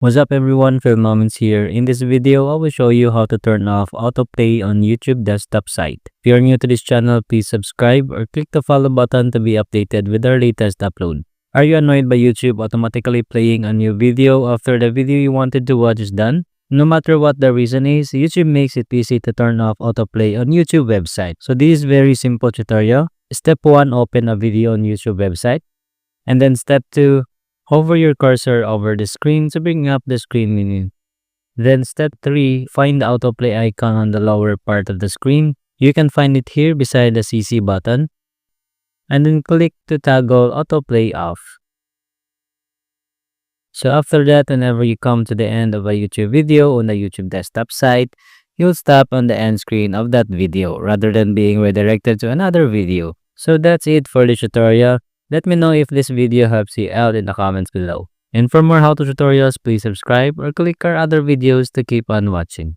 What's up everyone, Filmoments here. In this video, I will show you how to turn off autoplay on YouTube desktop site. If you're new to this channel, please subscribe or click the follow button to be updated with our latest upload. Are you annoyed by YouTube automatically playing a new video after the video you wanted to watch is done? No matter what the reason is, YouTube makes it easy to turn off autoplay on YouTube website. So this is very simple tutorial. Step 1, open a video on YouTube website. And then step 2, hover your cursor over the screen to bring up the screen menu. Then step 3, find the autoplay icon on the lower part of the screen. You can find it here beside the CC button. And then click to toggle autoplay off. So after that, whenever you come to the end of a YouTube video on the YouTube desktop site, you'll stop on the end screen of that video rather than being redirected to another video. So that's it for the tutorial. Let me know if this video helps you out in the comments below. And for more how-to tutorials, please subscribe or click our other videos to keep on watching.